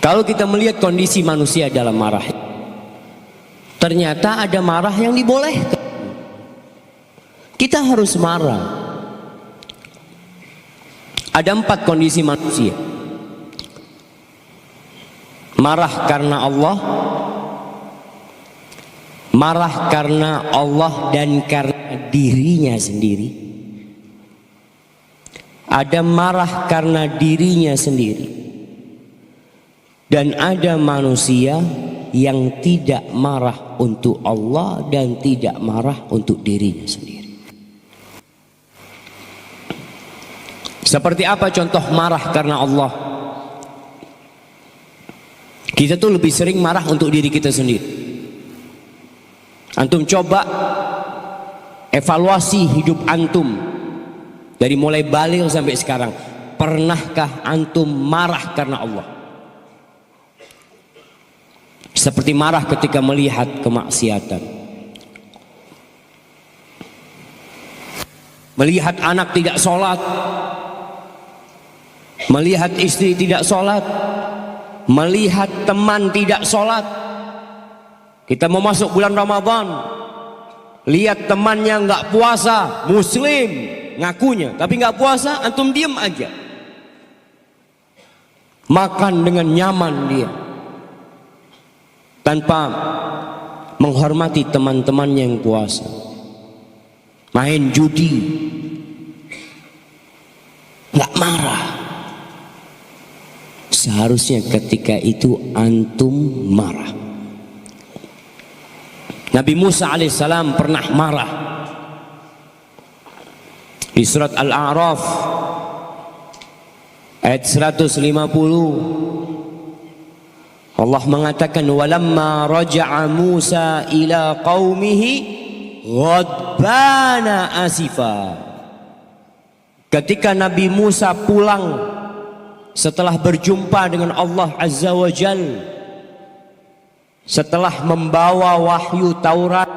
Kalau kita melihat kondisi manusia dalam marah, ternyata ada marah yang dibolehkan. Kita harus marah. Ada 4 kondisi manusia. Marah karena Allah, marah karena Allah dan karena dirinya sendiri. Ada marah karena dirinya sendiri. Dan ada manusia yang tidak marah untuk Allah dan tidak marah untuk dirinya sendiri. Seperti apa contoh marah karena Allah? Kita tuh lebih sering marah untuk diri kita sendiri. Antum coba evaluasi hidup antum dari mulai balik sampai sekarang. Pernahkah antum marah karena Allah? Seperti marah ketika melihat kemaksiatan, melihat anak tidak sholat, melihat istri tidak sholat, melihat teman tidak sholat. Kita mau masuk bulan Ramadan, lihat temannya nggak puasa, muslim ngakunya, tapi nggak puasa, antum diem aja. Makan dengan nyaman dia, tanpa menghormati teman-teman yang puasa. Main judi, nggak marah. Seharusnya ketika itu antum marah. Nabi Musa alaihissalam pernah marah. Di surat Al-A'raf ayat 150 Allah mengatakan, walamma raja'a Musa ila qaumihi ghadbana asifa. Ketika Nabi Musa pulang setelah berjumpa dengan Allah Azza wa Jal, setelah membawa wahyu Taurat,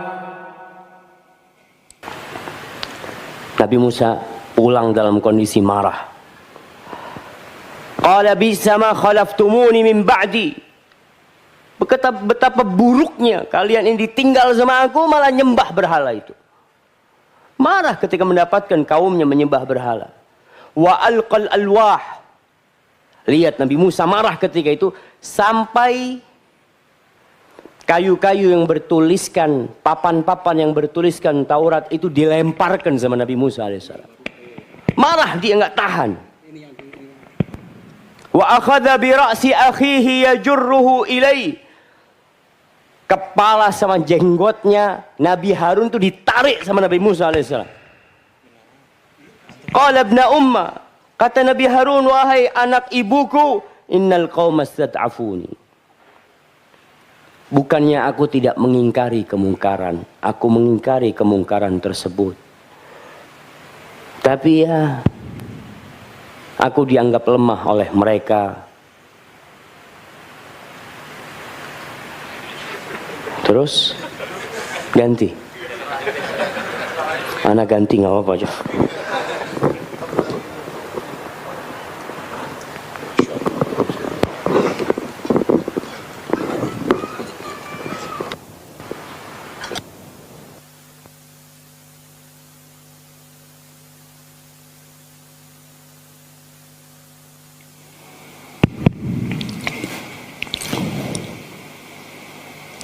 Nabi Musa pulang dalam kondisi marah. Qala bisa ma khalaftumuni min ba'di. Betapa buruknya kalian ini ditinggal sama aku, malah nyembah berhala itu. Marah ketika mendapatkan kaumnya menyembah berhala. Wa alqal alwah. Lihat Nabi Musa marah ketika itu, sampai kayu-kayu yang bertuliskan, papan-papan yang bertuliskan Taurat itu dilemparkan sama Nabi Musa alaihissalam. Marah dia, nggak tahan. Wa akhadha bi ra'si akhihi yajurruhu ilai. Kepala sama jenggotnya Nabi Harun itu ditarik sama Nabi Musa alaihissalam. Qala ibna umma, kata Nabi Harun, wahai anak ibuku, innal qauma stad'afuni. Bukannya aku tidak mengingkari kemungkaran, aku mengingkari kemungkaran tersebut. Tapi ya, aku dianggap lemah oleh mereka. Terus ganti, anak ganti nggak apa-apa aja.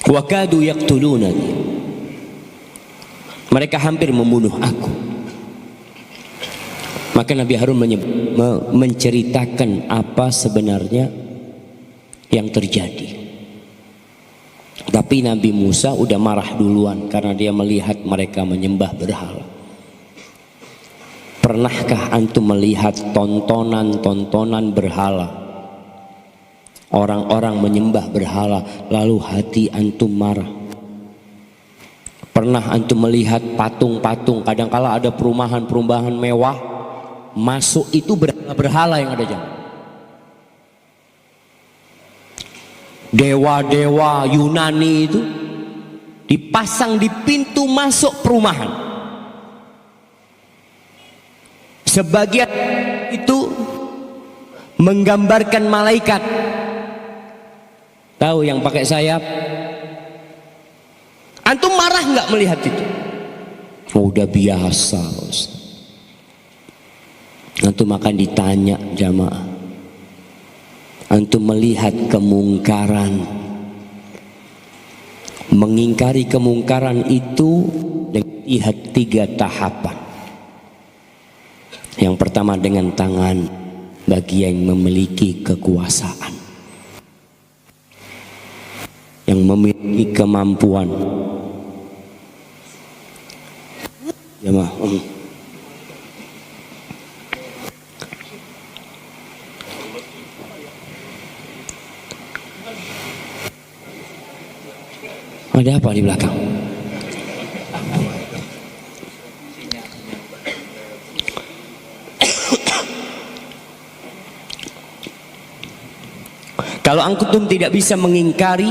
Wakadu yaqtulunani. Mereka hampir membunuh aku. Maka Nabi Harun menceritakan apa sebenarnya yang terjadi. Tapi Nabi Musa udah marah duluan karena dia melihat mereka menyembah berhala. Pernahkah antum melihat tontonan-tontonan berhala? Orang-orang menyembah berhala, lalu hati antum marah. Pernah antum melihat patung-patung, kadangkala ada perumahan-perumahan mewah, masuk itu berhala yang ada jangan. Dewa-dewa Yunani itu dipasang di pintu masuk perumahan. Sebagian itu menggambarkan malaikat, Tahu yang pakai sayap? Antum marah nggak melihat itu? Oh, udah biasa, Ustaz. Antum akan ditanya jamaah. Antum melihat kemungkaran, mengingkari kemungkaran itu dengan lihat 3 tahapan. Yang pertama dengan tangan bagi yang memiliki kekuasaan, yang memiliki kemampuan. Jamaah, ada apa di belakang? Kalau antum tidak bisa mengingkari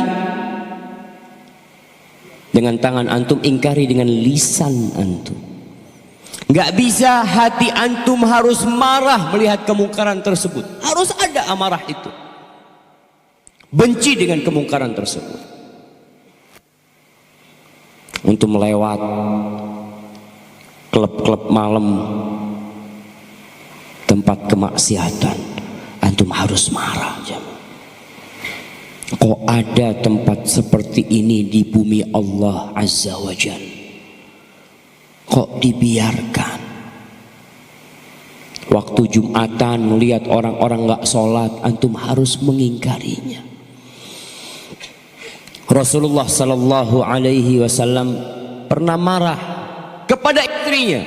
dengan tangan antum, ingkari dengan lisan antum. Nggak bisa hati antum harus marah melihat kemungkaran tersebut. Harus ada amarah itu. Benci dengan kemungkaran tersebut. Untuk melewat klub-klub malam, tempat kemaksiatan, antum harus marah. Kok ada tempat seperti ini di bumi Allah Azza wa Jalla? Kok dibiarkan? Waktu Jumatan melihat orang-orang nggak sholat, antum harus mengingkarinya. Rasulullah Sallallahu Alaihi Wasallam pernah marah kepada istrinya,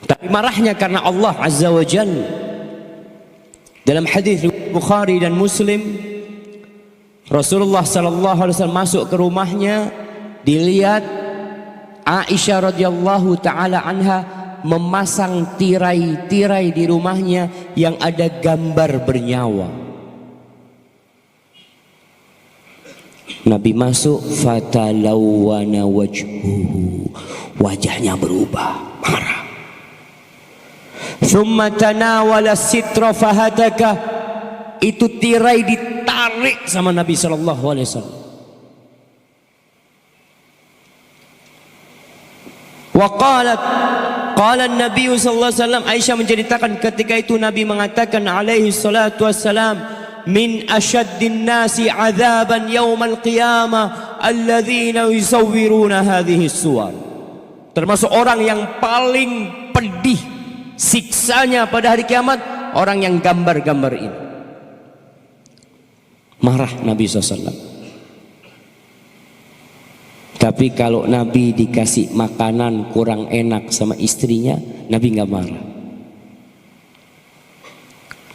tapi marahnya karena Allah Azza wa Jalla. Dalam hadis Bukhari dan Muslim, Rasulullah Sallallahu Alaihi Wasallam masuk ke rumahnya, dilihat Aisyah radhiyallahu taala anha memasang tirai-tirai di rumahnya yang ada gambar bernyawa. Nabi masuk, fatalawwana wajhuhu, wajahnya berubah, marah. Thumma tanawala sitra fahataka, itu tirai ditarik sama Nabi sallallahu alaihi wasallam. Wa qala Nabi sallallahu alaihi wasallam, Aisyah menceritakan ketika itu Nabi mengatakan alaihi salatu wassalam, min asyaddin nasi adzaban yaumal qiyamah alladzina yusawwiruna hadhihi suwar. Termasuk orang yang paling pedih siksanya pada hari kiamat, orang yang gambar-gambar ini. Marah Nabi SAW. Tapi kalau Nabi dikasih makanan kurang enak sama istrinya, Nabi nggak marah.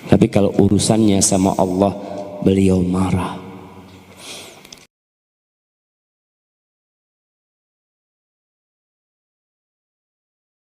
Tapi kalau urusannya sama Allah, beliau marah.